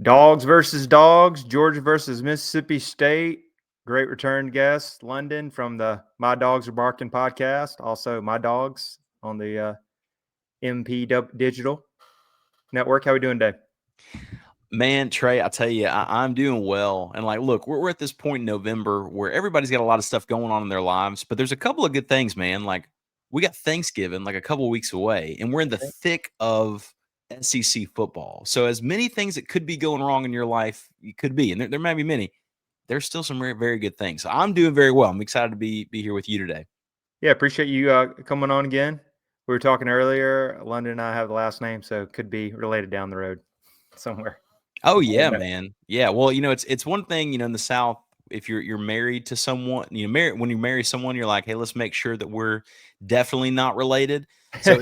Dogs versus Dogs, Georgia versus Mississippi State. Great return guest, Landon from the My Dawgs Are Barking podcast. Also, My Dogs on the MP Digital Network. How are we doing today? Man, Trey, I tell you, I'm doing well. And look, we're at this point in November where everybody's got a lot of stuff going on in their lives, but there's a couple of good things, man. We got Thanksgiving like a couple of weeks away, and we're in the thick of SEC football. So as many things that could be going wrong in your life, you could be, and there might be many. There's still some very, very good things. So I'm doing very well. I'm excited to be here with you today. Yeah, appreciate you coming on again. We were talking earlier. London and I have the last name, so it could be related down the road somewhere. Oh yeah, man. Yeah. Well, it's one thing, in the South, if you're married to someone, when you marry someone, you're like, hey, let's make sure that we're definitely not related. So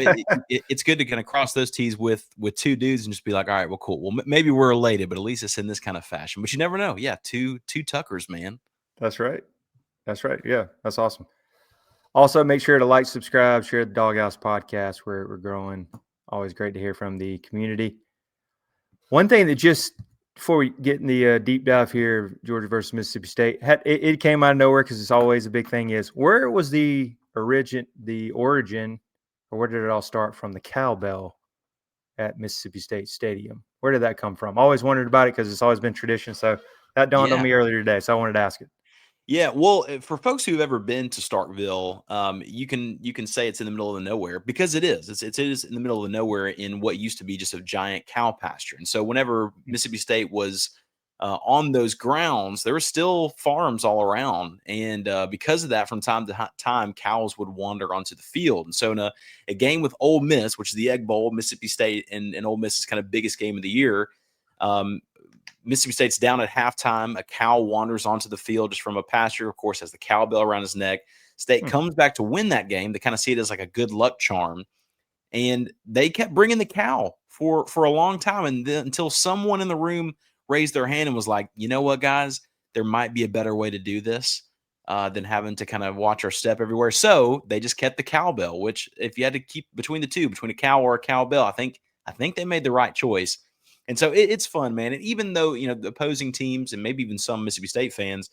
it's good to kind of cross those T's with two dudes and just be like, all right, well, cool. Well, maybe we're related, but at least it's in this kind of fashion. But you never know. Yeah, two Tuckers, man. That's right. That's right. Yeah, that's awesome. Also, make sure to like, subscribe, share the Doghouse podcast. We're growing. Always great to hear from the community. One thing that just before we get in the deep dive here, Georgia versus Mississippi State, it came out of nowhere because it's always a big thing. Is where was the origin, or where did it all start from? The cowbell at Mississippi State Stadium. Where did that come from? I always wondered about it because it's always been tradition. So that dawned on Yeah. me earlier today. So I wanted to ask it. Yeah, well, for folks who've ever been to Starkville, you can say it's in the middle of nowhere because it is. It is in the middle of nowhere in what used to be just a giant cow pasture. And so, whenever Mississippi State was on those grounds, there were still farms all around, and because of that, from time to time, cows would wander onto the field. And so, in a game with Ole Miss, which is the Egg Bowl, Mississippi State and Ole Miss's kind of biggest game of the year. Mississippi State's down at halftime. A cow wanders onto the field just from a pasture, of course, has the cowbell around his neck. State comes back to win that game. They kind of see it as like a good luck charm. And they kept bringing the cow for a long time. And then until someone in the room raised their hand and was like, you know what, guys, there might be a better way to do this than having to kind of watch our step everywhere. So they just kept the cowbell, which if you had to keep between the two, between a cow or a cowbell, I think they made the right choice. And so it's fun, man. And even though, the opposing teams and maybe even some Mississippi State fans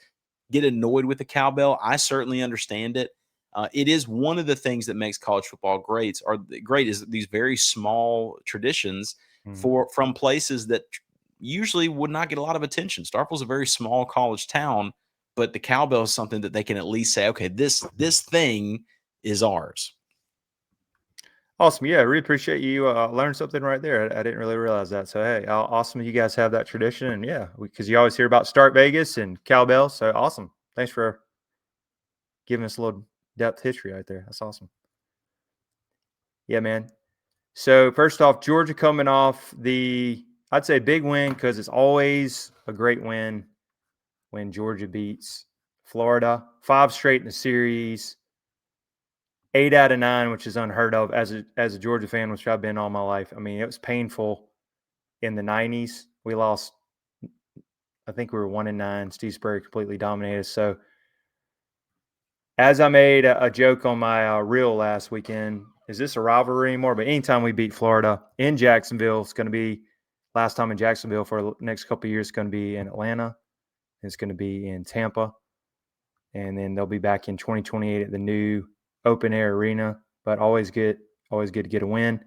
get annoyed with the cowbell, I certainly understand it. It is one of the things that makes college football great is these very small traditions from places that usually would not get a lot of attention. Starkville's a very small college town, but the cowbell is something that they can at least say, okay, this thing is ours. Awesome. Yeah, I really appreciate you. Learned something right there. I didn't really realize that. So, hey, awesome you guys have that tradition. And yeah, because you always hear about Start Vegas and Cowbell. So, awesome. Thanks for giving us a little depth history right there. That's awesome. Yeah, man. So, first off, Georgia coming off I'd say big win because it's always a great win when Georgia beats Florida. 5 straight in the series. 8 out of 9, which is unheard of as a Georgia fan, which I've been all my life. I mean, it was painful in the 90s. We lost, I think we were 1-9. Steve Spurrier completely dominated us. So, as I made a joke on my reel last weekend, is this a rivalry anymore? But anytime we beat Florida in Jacksonville, it's going to be last time in Jacksonville for the next couple of years. It's going to be in Atlanta. It's going to be in Tampa. And then they'll be back in 2028 at the new open air arena, but always good to get a win.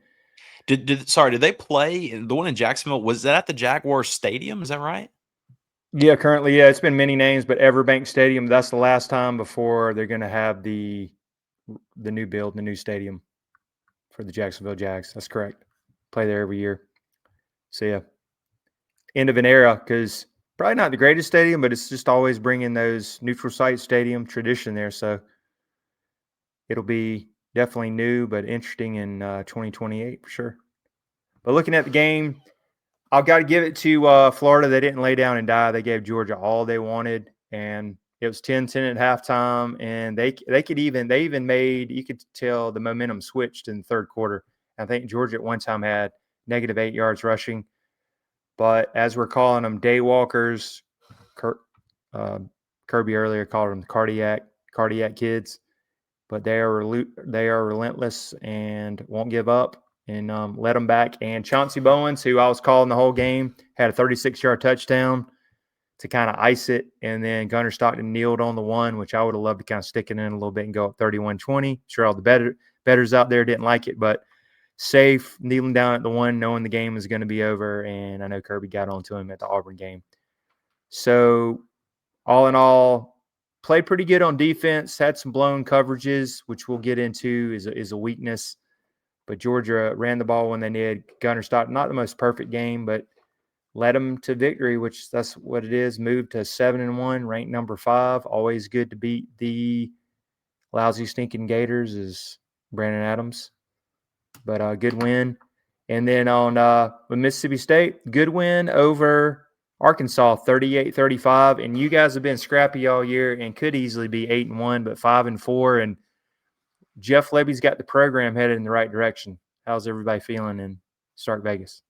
Did they play the one in Jacksonville? Was that at the Jaguars Stadium? Is that right? Yeah, currently, yeah, it's been many names, but Everbank Stadium, that's the last time before they're going to have the new build, the new stadium for the Jacksonville Jags. That's correct. Play there every year. So, yeah, end of an era because probably not the greatest stadium, but it's just always bringing those neutral site stadium tradition there. So, it'll be definitely new, but interesting in 2028 for sure. But looking at the game, I've got to give it to Florida. They didn't lay down and die. They gave Georgia all they wanted, and it was 10-10 at halftime. And they even made, you could tell the momentum switched in the third quarter. I think Georgia at one time had -8 yards rushing, but as we're calling them day walkers, Kirby earlier called them cardiac kids, but they are relentless and won't give up. And led them back. And Chauncey Bowens, who I was calling the whole game, had a 36-yard touchdown to kind of ice it. And then Gunnar Stockton kneeled on the one, which I would have loved to kind of stick it in a little bit and go up 31-20. Sure, all the bettors out there didn't like it, but safe, kneeling down at the one, knowing the game was going to be over. And I know Kirby got onto him at the Auburn game. So all in all, played pretty good on defense, had some blown coverages, which we'll get into is a weakness. But Georgia ran the ball when they needed. Gunnar Stockton, not the most perfect game, but led them to victory, which that's what it is. Moved to 7-1, ranked number 5. Always good to beat the lousy, stinking Gators is Brandon Adams. But good win. And then on with Mississippi State, good win over Arkansas, 38-35. And you guys have been scrappy all year and could easily be 8-1, but 5-4. And Jeff Lebby's got the program headed in the right direction. How's everybody feeling in Stark Vegas?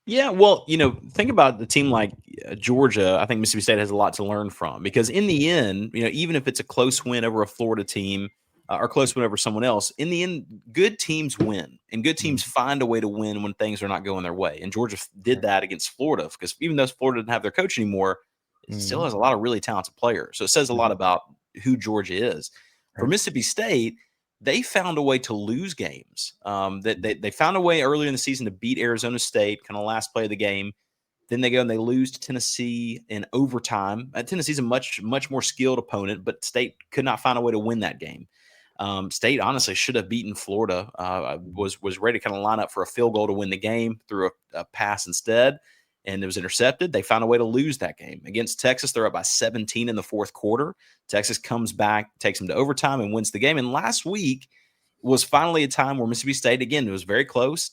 Yeah, well, think about the team like Georgia. I think Mississippi State has a lot to learn from because in the end, even if it's a close win over a Florida team or close win over someone else, in the end, good teams win and good teams find a way to win when things are not going their way. And Georgia did that against Florida because even though Florida didn't have their coach anymore, it still has a lot of really talented players. So it says a lot about who Georgia is. For Mississippi State, they found a way to lose games. They found a way earlier in the season to beat Arizona State, kind of last play of the game. Then they go and they lose to Tennessee in overtime. Tennessee's a much more skilled opponent, but State could not find a way to win that game. State honestly should have beaten Florida. Was ready to kind of line up for a field goal to win the game, threw a pass instead, and it was intercepted. They found a way to lose that game. Against Texas, they're up by 17 in the fourth quarter. Texas comes back, takes them to overtime, and wins the game. And last week was finally a time where Mississippi State, again, it was very close.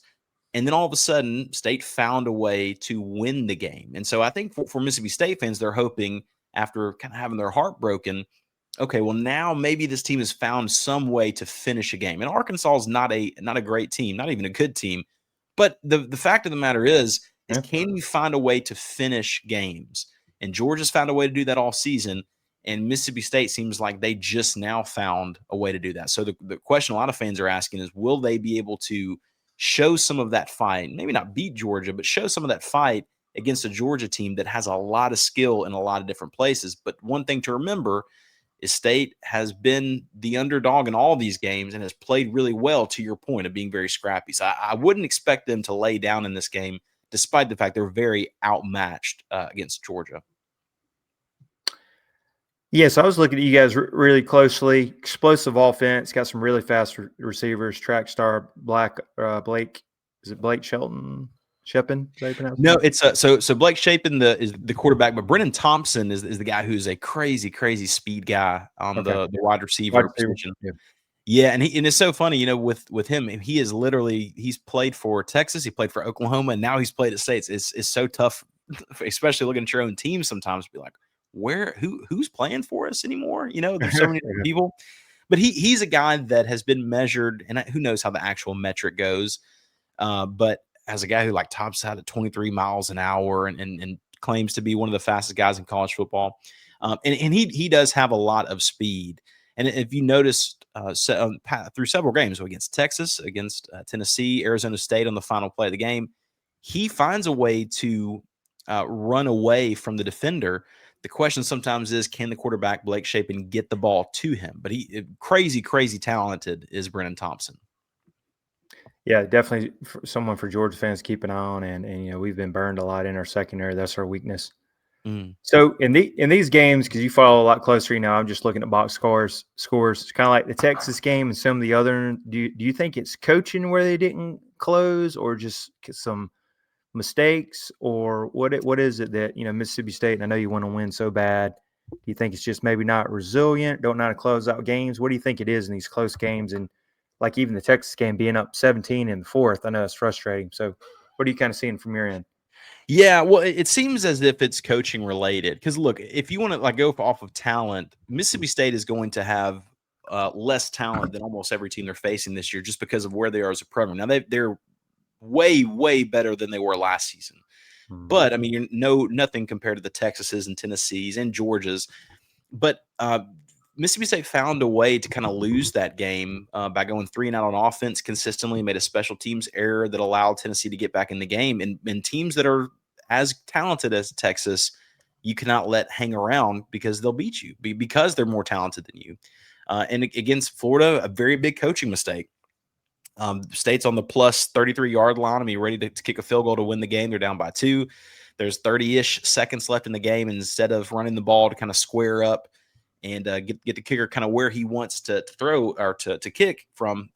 And then all of a sudden, State found a way to win the game. And so I think for Mississippi State fans, they're hoping after kind of having their heart broken, okay, well, now maybe this team has found some way to finish a game. And Arkansas is not a great team, not even a good team. But the fact of the matter is can you find a way to finish games? And Georgia's found a way to do that all season. And Mississippi State seems like they just now found a way to do that. So the question a lot of fans are asking is, will they be able to show some of that fight? Maybe not beat Georgia, but show some of that fight against a Georgia team that has a lot of skill in a lot of different places. But one thing to remember is State has been the underdog in all these games and has played really well, to your point of being very scrappy. So I wouldn't expect them to lay down in this game, despite the fact they're very outmatched against Georgia. Yes, I was looking at you guys really closely. Explosive offense, got some really fast receivers. Track star Blake. Is it Blake Shelton? Shepin? No, it's so Blake Shapen is the quarterback, but Brennan Thompson is the guy who's a crazy speed guy on the wide receiver position. Yeah, and it's so funny, with him, he is literally he's played for Texas, he played for Oklahoma, and now he's played at State. It's so tough, especially looking at your own team sometimes, to be like, who's playing for us anymore? There's so many people. But he's a guy that has been measured, and who knows how the actual metric goes. But as a guy who tops out at 23 miles an hour and claims to be one of the fastest guys in college football, and he does have a lot of speed. And if you noticed through several games, so against Texas, against Tennessee, Arizona State on the final play of the game, he finds a way to run away from the defender. The question sometimes is, can the quarterback, Blake Shapen, get the ball to him? But he crazy talented is Brennan Thompson. Yeah, definitely someone for Georgia fans to keep an eye on. And we've been burned a lot in our secondary. That's our weakness. So in these games, because you follow a lot closer, I'm just looking at box scores. It's kind of like the Texas game and some of the other. Do you think it's coaching where they didn't close, or just some mistakes, or what is it that Mississippi State? And I know you want to win so bad. Do you think it's just maybe not resilient, don't know how to close out games? What do you think it is in these close games? And like even the Texas game being up 17 in the fourth, I know it's frustrating. So what are you kind of seeing from your end? Yeah, well, it seems as if it's coaching related. Because look, if you want to go off of talent, Mississippi State is going to have less talent than almost every team they're facing this year, just because of where they are as a program. Now they're way better than they were last season, but I mean, nothing compared to the Texases and Tennessees and Georgias. But Mississippi State found a way to kind of lose that game by going 3-and-out on offense consistently, made a special teams error that allowed Tennessee to get back in the game. And teams that are as talented as Texas, you cannot let hang around because they'll beat you because they're more talented than you. And against Florida, a very big coaching mistake. State's on the plus 33-yard line. I mean, ready to kick a field goal to win the game. They're down by 2. There's 30-ish seconds left in the game. And instead of running the ball to kind of square up and get the kicker kind of where he wants to throw or to kick from,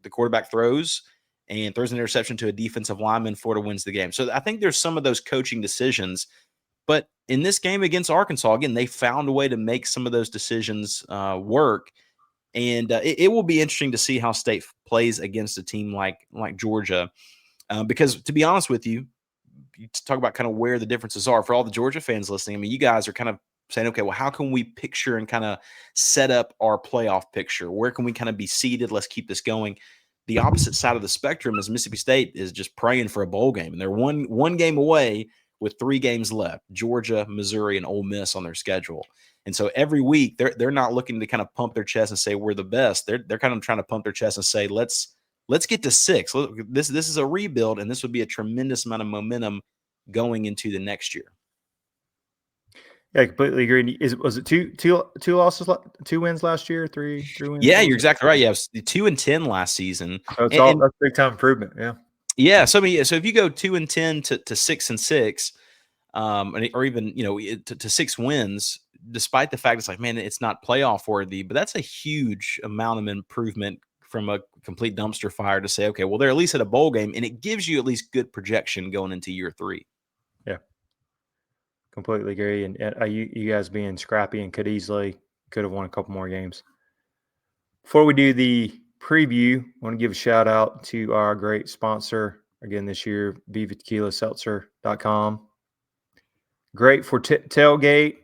the quarterback throws and throws an interception to a defensive lineman. Florida wins the game. So I think there's some of those coaching decisions. But in this game against Arkansas, again, they found a way to make some of those decisions work. And it will be interesting to see how State plays against a team like Georgia, because to be honest with you, talk about kind of where the differences are for all the Georgia fans listening. I mean, you guys are kind of saying, okay, well, how can we picture and kind of set up our playoff picture? Where can we kind of be seated? Let's keep this going. The opposite side of the spectrum is Mississippi State is just praying for a bowl game, and they're one game away with 3 games left: Georgia, Missouri, and Ole Miss on their schedule. And so every week they're not looking to kind of pump their chest and say we're the best. They're kind of trying to pump their chest and say let's get to 6. This is a rebuild, and this would be a tremendous amount of momentum going into the next year. Yeah, I completely agree. Was it two losses, 2 wins last year, 3 wins? Yeah, you're exactly right. Yeah, it was 2-10 last season. So that's big time improvement. Yeah. Yeah. So if you go 2-10 to 6-6, or even to 6 wins, despite the fact it's like, man, it's not playoff worthy, but that's a huge amount of improvement from a complete dumpster fire to say, okay, well, they're at least at a bowl game, and it gives you at least good projection going into year 3. Yeah, completely agree. And you guys being scrappy and could have won a couple more games. Before we do the preview, I want to give a shout out to our great sponsor again this year, VivaTequilaSeltzer.com. Great for tailgate,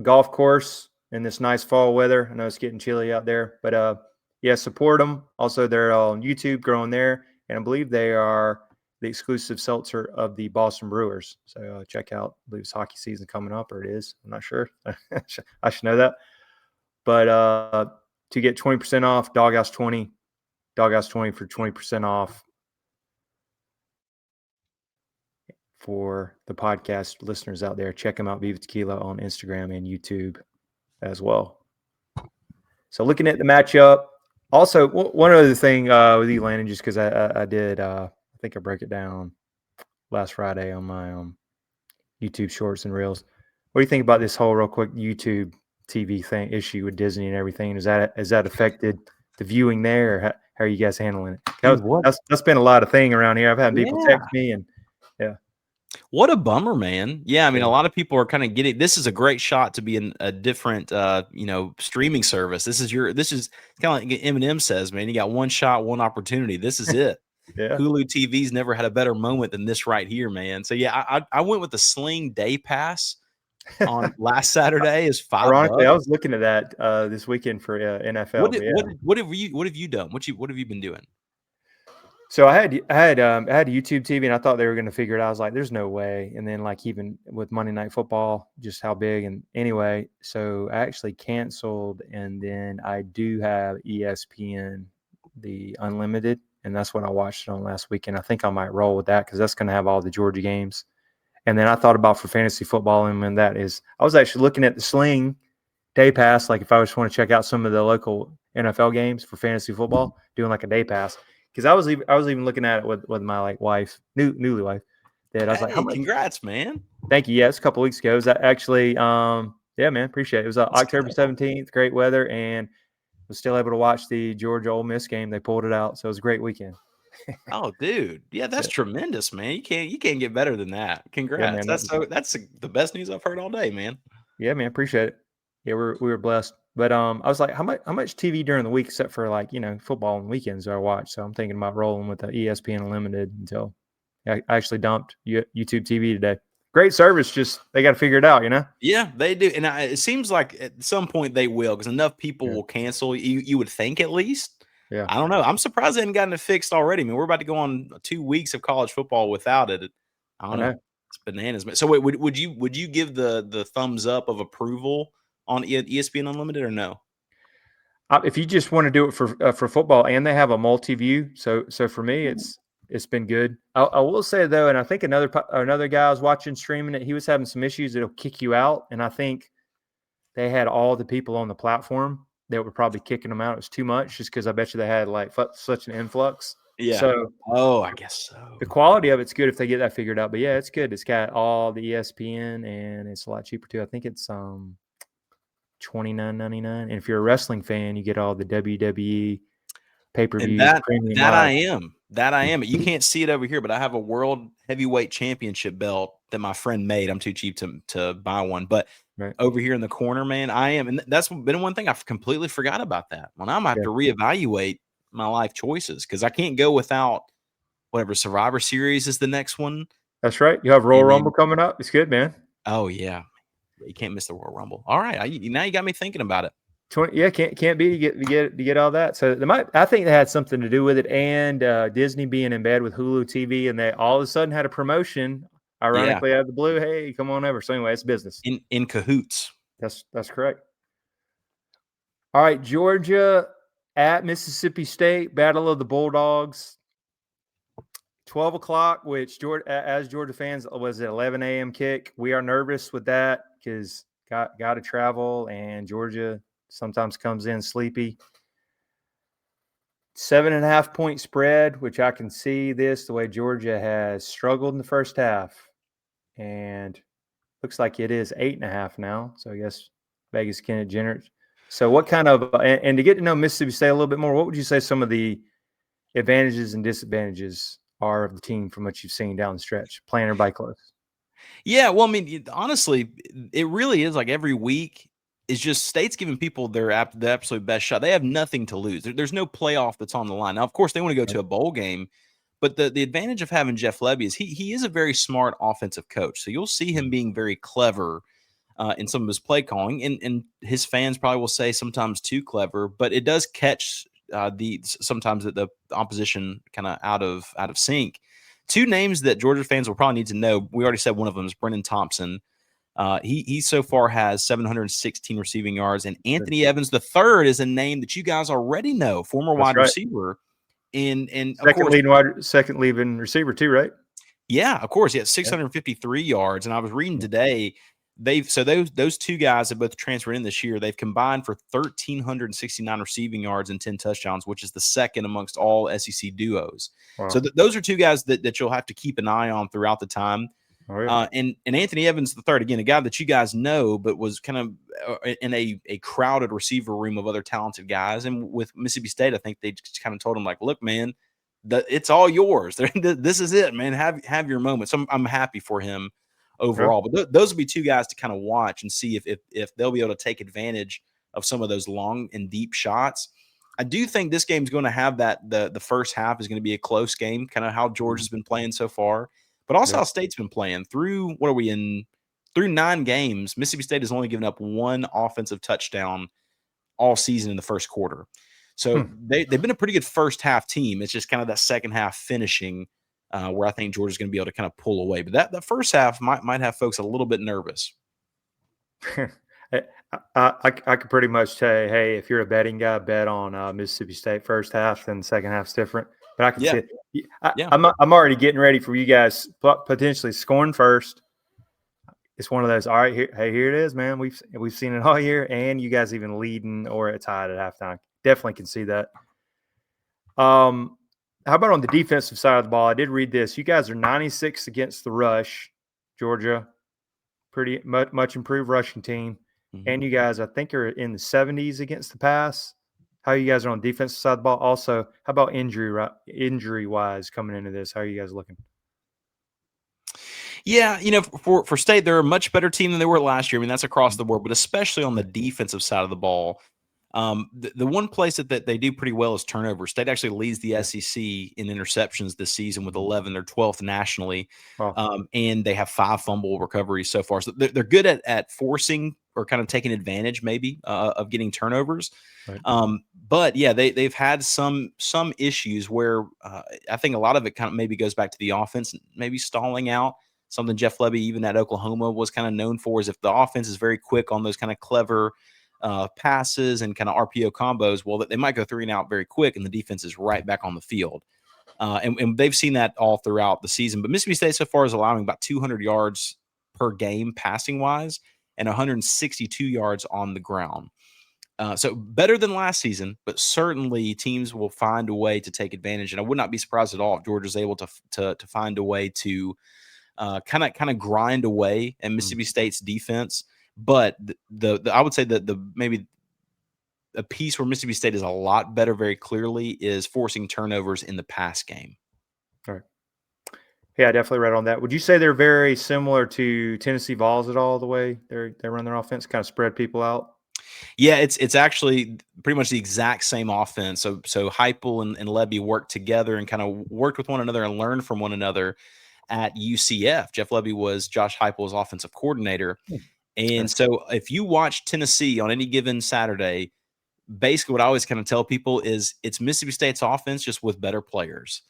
golf course in this nice fall weather. I know it's getting chilly out there, but yeah, support them. Also, they're on YouTube, growing there, and I believe they are the exclusive seltzer of the Boston Brewers. So check out. I believe it's hockey season coming up, or it is. I'm not sure. I should know that. But to get 20% off, Doghouse 20 for 20% off for the podcast listeners out there. Check them out, Viva Tequila, on Instagram and YouTube as well. So looking at the matchup, also one other thing with you, Landon, just because I did, I think I broke it down last Friday on my YouTube shorts and reels. What do you think about this whole real quick YouTube TV thing issue with Disney and everything? Has that affected the viewing there, or how are you guys handling it? That's been a lot of thing around here. I've had people text me, and yeah. What a bummer, man. Yeah, I mean, a lot of people are kind of getting, this is a great shot to be in a different streaming service. This is kind of like Eminem says, man, you got one shot, one opportunity. This is it. Yeah. Hulu TV's never had a better moment than this right here, man. So yeah, I went with the Sling Day Pass on last Saturday is $5. Ironically, I was looking at that this weekend for NFL. What have you done? What have you been doing? So I had YouTube TV, and I thought they were going to figure it out. I was like, "There's no way." And then, like, even with Monday Night Football, just how big. And anyway, so I actually canceled, and then I do have ESPN, the unlimited, and that's what I watched it on last weekend. I think I might roll with that because that's going to have all the Georgia games. And then I thought about for fantasy football, and when that is, I was actually looking at the Sling Day Pass, like if I just want to check out some of the local NFL games for fantasy football, doing like a day pass. Because I was even looking at it with my wife, newly wife. That I was like, "How much?" Congrats, man! Thank you. Yeah, it's a couple weeks ago. It was actually, yeah, man, appreciate it. It was October 17th, great weather, and was still able to watch the Georgia Ole Miss game. They pulled it out, so it was a great weekend. Oh, dude, yeah, that's tremendous, man. You can't get better than that. Congrats! Yeah, man, that's the best news I've heard all day, man. Yeah, man, appreciate it. Yeah, we were blessed. But I was like, how much TV during the week, except for football and weekends, do I watch? So I'm thinking about rolling with the ESPN Unlimited until I actually dumped YouTube TV today. Great service, just they got to figure it out, Yeah, they do, and it seems like at some point they will, because enough people will cancel. You would think, at least. Yeah, I don't know. I'm surprised they haven't gotten it fixed already. I mean, we're about to go on 2 weeks of college football without it. I don't know. It's bananas. So wait, would you give the thumbs up of approval on ESPN Unlimited or no? If you just want to do it for football, and they have a multi-view, so for me, it's It's been good. I will say though, and I think another guy I was watching streaming it, he was having some issues that'll kick you out, and I think they had all the people on the platform that were probably kicking them out. It was too much, just because I bet you they had like such an influx. Yeah. So Oh, I guess so. the quality of it's good if they get that figured out. But yeah, it's good. It's got all the ESPN, and it's a lot cheaper too. I think it's $29.99. And if you're a wrestling fan, you get all the WWE And pay-per-views, that premium that I live. am. That I am. You can't see it over here, but I have a world heavyweight championship belt that my friend made. I'm too cheap to buy one, but Right. over here in the corner, man, I am. And that's been one thing I've completely forgot about that. When I'm have Yeah. to reevaluate my life choices because I can't go without whatever Survivor Series is the next one. That's right. You have Royal And Rumble then, coming up. It's good, man. oh yeah, you can't miss the Royal Rumble. All right, now you got me thinking about it. 20, yeah, can't be to get all that. So I think they had something to do with it, and Disney being in bed with Hulu TV, and they all of a sudden had a promotion. Yeah, Ironically, out of the blue, hey, come on over. So anyway, it's business. in cahoots. That's correct. All right, Georgia at Mississippi State, Battle of the Bulldogs. 12 o'clock, which as Georgia fans was an 11 a.m. kick. We are nervous with that because got to travel, and Georgia sometimes comes in sleepy. 7.5 point spread, which I can see the way Georgia has struggled in the first half, and looks like it is 8.5 now. So I guess Vegas can generate. So what kind of and to get to know Mississippi State a little bit more, what would you say some of the advantages and disadvantages are of the team from what you've seen down the stretch, playing everybody close? Yeah, well, I mean, honestly, it really is like every week is just State's giving people the absolute best shot. They have nothing to lose. There's no playoff that's on the line. Now, of course, they want to go to a bowl game, but the advantage of having Jeff Lebby is he is a very smart offensive coach. So you'll see him being very clever in some of his play calling, and his fans probably will say sometimes too clever, but it does catch sometimes the opposition kind of out of sync. Two names that Georgia fans will probably need to know. We already said one of them is Brennan Thompson. He so far has 716 receiving yards, and Anthony Evans the third is a name that you guys already know, former wide receiver. And of course, second leading receiver too, right? Yeah, of course. Yeah, 653 yards. And I was reading today, those two guys have both transferred in this year. They've combined for 1,369 receiving yards and 10 touchdowns, which is the second amongst all SEC duos. Wow. So those are two guys that you'll have to keep an eye on throughout the time. Oh, yeah. And Anthony Evans the third, again, a guy that you guys know, but was kind of in a crowded receiver room of other talented guys. And with Mississippi State, I think they just kind of told him, like, look, man, it's all yours. This is it, man. Have your moment. So I'm happy for him overall. Yeah. But those will be two guys to kind of watch and see if they'll be able to take advantage of some of those long and deep shots. I do think this game's going to have that the first half is going to be a close game, kind of how Georgia's been playing so far, but also how State's been playing. Through 9 games, Mississippi State has only given up one offensive touchdown all season in the first quarter. So they've been a pretty good first half team. It's just kind of that second half finishing where I think Georgia's going to be able to kind of pull away. But that first half might have folks a little bit nervous. I could pretty much say, hey, if you're a betting guy, bet on Mississippi State first half, then the second half's different. But I can see it. I'm already getting ready for you guys potentially scoring first. It's one of those. All right, here it is, man. We've seen it all year, and you guys even leading or tied at halftime. Definitely can see that. How about on the defensive side of the ball? I did read this. You guys are 96 against the rush, Georgia. Pretty much improved rushing team. Mm-hmm. And you guys, I think, are in the 70s against the pass. How you guys are on the defensive side of the ball? Also, how about injury-wise coming into this? How are you guys looking? Yeah, for State, they're a much better team than they were last year. I mean, that's across the board, but especially on the defensive side of the ball. The one place that they do pretty well is turnovers. State actually leads the SEC in interceptions this season with 11. They're 12th nationally, and they have 5 fumble recoveries so far. So they're good at forcing or kind of taking advantage maybe of getting turnovers. Right. But yeah, they've had some issues where I think a lot of it kind of maybe goes back to the offense, maybe stalling out. Something Jeff Lebby, even at Oklahoma, was kind of known for is if the offense is very quick on those kind of clever passes and kind of RPO combos, well, they might go 3 and out very quick, and the defense is right back on the field. And they've seen that all throughout the season. But Mississippi State so far is allowing about 200 yards per game passing wise and 162 yards on the ground. So better than last season, but certainly teams will find a way to take advantage. And I would not be surprised at all if Georgia's able to find a way to kind of grind away at Mississippi State's defense. But the I would say that the maybe a piece where Mississippi State is a lot better very clearly is forcing turnovers in the pass game. All right. Yeah, I definitely read on that. Would you say they're very similar to Tennessee Vols at all, the way they run their offense, kind of spread people out? Yeah, it's actually pretty much the exact same offense. So Heupel and Lebby worked together and kind of worked with one another and learned from one another at UCF. Jeff Lebby was Josh Heupel's offensive coordinator. And so if you watch Tennessee on any given Saturday, basically what I always kind of tell people is it's Mississippi State's offense just with better players.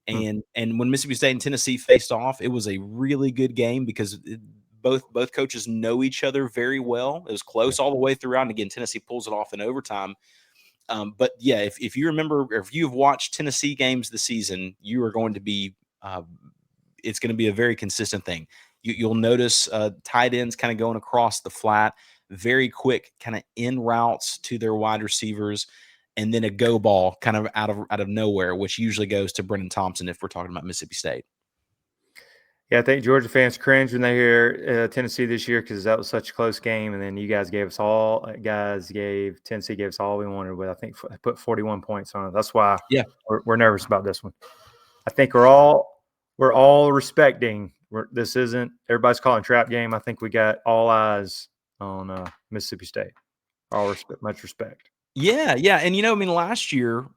And when Mississippi State and Tennessee faced off, it was a really good game because both coaches know each other very well. It was close all the way throughout. And again, Tennessee pulls it off in overtime. But yeah, if you remember, or if you've watched Tennessee games this season, you are going to be it's going to be a very consistent thing. You'll notice tight ends kind of going across the flat, very quick kind of in routes to their wide receivers, and then a go ball kind of out of nowhere, which usually goes to Brendan Thompson if we're talking about Mississippi State. Yeah, I think Georgia fans cringe when they hear Tennessee this year because that was such a close game, and then you guys gave Tennessee gave us all we wanted with. I think put 41 points on it. That's why we're nervous about this one. I think we're all respecting. This isn't everybody's calling trap game. I think we got all eyes on Mississippi State. Much respect. Yeah, and last year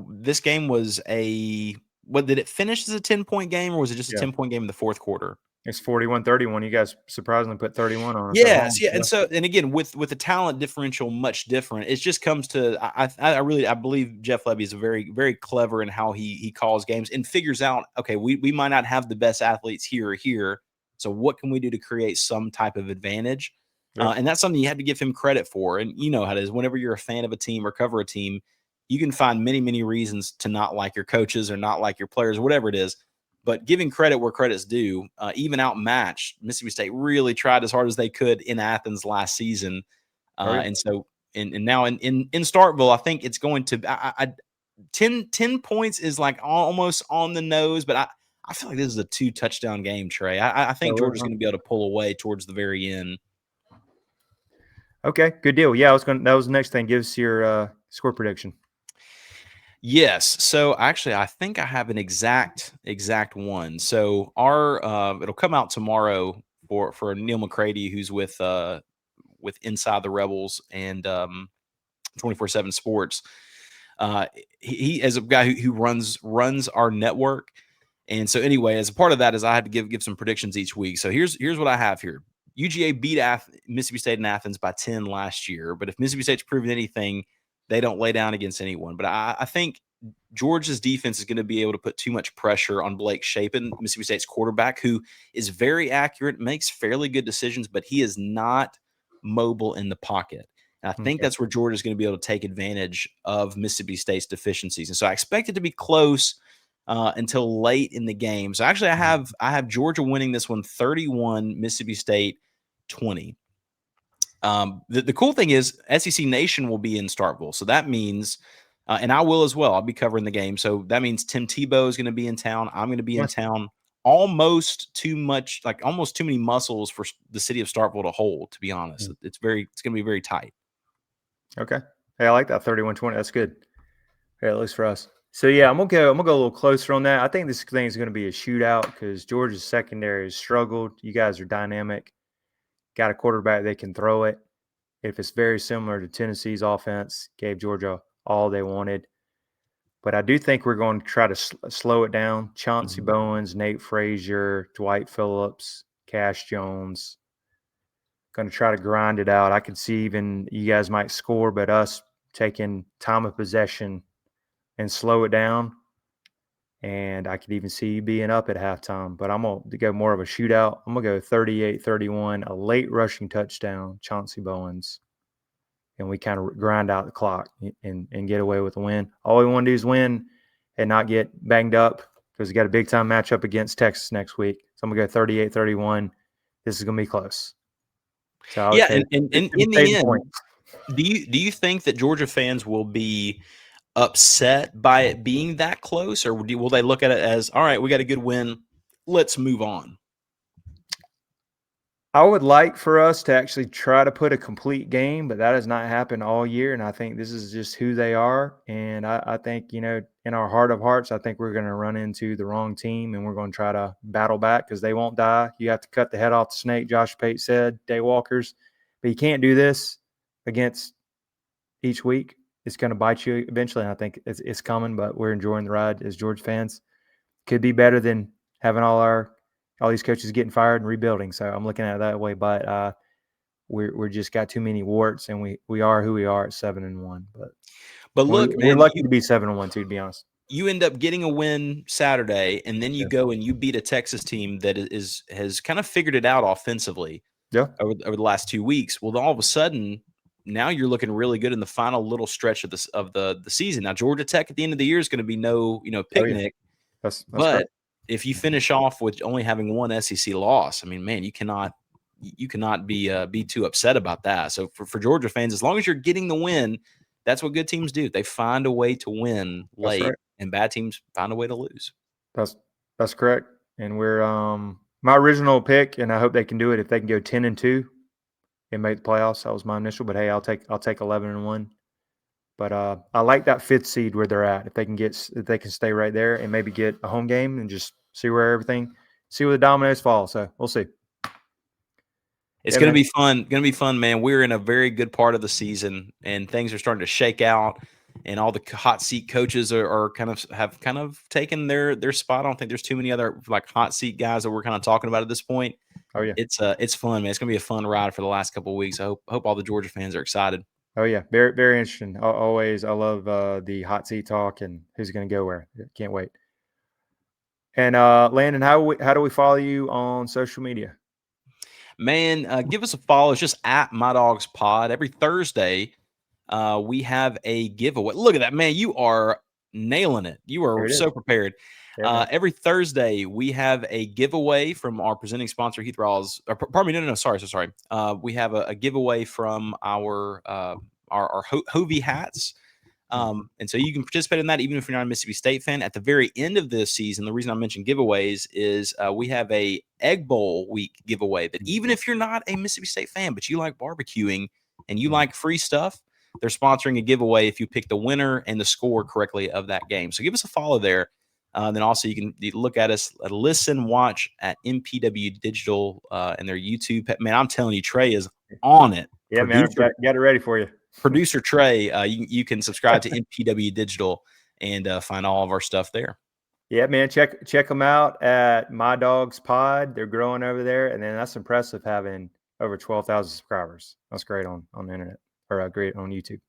this game was did it finish as a 10-point game, or was it just a 10-point game in the fourth quarter? It's 41-31. You guys surprisingly put 31 on us. Yes, yeah. And again, with the talent differential much different, it just comes to I believe Jeff Lebby is very, very clever in how he calls games and figures out, okay, we might not have the best athletes here or here, so what can we do to create some type of advantage? And that's something you have to give him credit for. And you know how it is. Whenever you're a fan of a team or cover a team, you can find many, many reasons to not like your coaches or not like your players, whatever it is. But giving credit where credit's due, even outmatched, Mississippi State really tried as hard as they could in Athens last season. And so, and now in Starkville, I think it's going to 10 points is like almost on the nose, but I feel like this is a 2-touchdown game, Trey. I think Georgia's going to be able to pull away towards the very end. Okay, good deal. Yeah, that was the next thing. Give us your score prediction. Yes. So actually, I think I have an exact one. So it'll come out tomorrow for Neil McCready, who's with Inside the Rebels and 24/7 Sports. He as a guy who runs our network. And so anyway, as a part of that is I had to give some predictions each week. So here's what I have here. UGA beat Mississippi State in Athens by 10 last year. But if Mississippi State's proven anything, they don't lay down against anyone. But I think Georgia's defense is going to be able to put too much pressure on Blake Shapen, Mississippi State's quarterback, who is very accurate, makes fairly good decisions, but he is not mobile in the pocket. And I think that's where Georgia's going to be able to take advantage of Mississippi State's deficiencies. And so I expect it to be close until late in the game. So actually, I have Georgia winning this one 31, Mississippi State 20. The cool thing is SEC Nation will be in Starkville. So that means, and I will as well, I'll be covering the game. So that means Tim Tebow is going to be in town. I'm going to be in town. Almost too many muscles for the city of Starkville to hold, to be honest. It's going to be very tight. Okay. Hey, I like that 31-20. That's good. Yeah, at least for us. So yeah, I'm gonna go a little closer on that. I think this thing is going to be a shootout because Georgia's secondary has struggled. You guys are dynamic. Got a quarterback that can throw it. If it's very similar to Tennessee's offense, gave Georgia all they wanted. But I do think we're going to try to slow it down. Chauncey Bowens, Nate Frazier, Dwight Phillips, Cash Jones. Going to try to grind it out. I could see even you guys might score, but us taking time of possession and slow it down. And I could even see you being up at halftime. But I'm going to go more of a shootout. I'm going to go 38-31, a late rushing touchdown, Chauncey Bowens. And we kind of grind out the clock and get away with a win. All we want to do is win and not get banged up because we got a big time matchup against Texas next week. So I'm going to go 38-31. This is going to be close. So I would say and in the end, do you think that Georgia fans will be upset by it being that close, or will they look at it as, all right, we got a good win, let's move on? I would like for us to actually try to put a complete game, but that has not happened all year. And I think this is just who they are. And I think, in our heart of hearts, I think we're going to run into the wrong team and we're going to try to battle back because they won't die. You have to cut the head off the snake, Josh Pate said, daywalkers. But you can't do this against each week. It's going to bite you eventually. And I think it's coming, but we're enjoying the ride as Georgia fans. Could be better than having all these coaches getting fired and rebuilding. So I'm looking at it that way, but we're just got too many warts, and we are who we are at 7-1. But look, we're man, lucky to be 7-1 too, to be honest. You end up getting a win Saturday, and then you go and you beat a Texas team that has kind of figured it out offensively. Yeah. Over the last 2 weeks. Well, all of a sudden, now you're looking really good in the final little stretch of the season. Now, Georgia Tech at the end of the year is going to be no picnic. That's but correct. If you finish off with only having one SEC loss, I mean, man, you cannot be too upset about that. So for Georgia fans, as long as you're getting the win, that's what good teams do. They find a way to win late, right. and bad teams find a way to lose. That's correct. And we're my original pick, and I hope they can do it if they can go 10-2 and make the playoffs. That was my initial, but hey, I'll take 11-1. But I like that 5th seed where they're at. If they can stay right there and maybe get a home game and just see where the dominoes fall. So we'll see. It's going to be fun. Going to be fun, man. We're in a very good part of the season, and things are starting to shake out. And all the hot seat coaches have kind of taken their spot. I don't think there's too many other hot seat guys that we're kind of talking about at this point. Oh yeah, it's fun, man. It's going to be a fun ride for the last couple of weeks. I hope all the Georgia fans are excited. Oh yeah, very very interesting. I love the hot seat talk and who's going to go where. Can't wait. And Landon, how do we follow you on social media? Man, give us a follow. It's just at My Dawgs Pod. Every Thursday, we have a giveaway. Look at that, man. You are nailing it. You are so prepared. Yeah, every Thursday, we have a giveaway from our presenting sponsor, Heath Rawls. Pardon me, no. Sorry. We have a giveaway from our Hovey hats. And so you can participate in that even if you're not a Mississippi State fan. At the very end of this season, the reason I mentioned giveaways is we have a Egg Bowl week giveaway that even if you're not a Mississippi State fan, but you like barbecuing and you like free stuff, they're sponsoring a giveaway if you pick the winner and the score correctly of that game. So give us a follow there. Then also you can look at us, listen, watch at MPW Digital and their YouTube. Man, I'm telling you, Trey is on it. Yeah, man, got it ready for you. Producer Trey, you can subscribe to MPW Digital and find all of our stuff there. Yeah, man, check them out at My Dawgs Pod. They're growing over there, and then that's impressive having over 12,000 subscribers. That's great on the internet, or great on YouTube.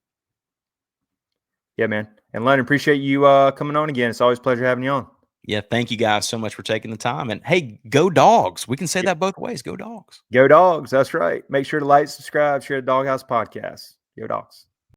Yeah, man. And Landon, appreciate you coming on again. It's always a pleasure having you on. Yeah, thank you guys so much for taking the time. And hey, go Dogs. We can say that both ways. Go Dogs. Go Dogs. That's right. Make sure to like, subscribe, share the Doghouse Podcast. Go Dogs.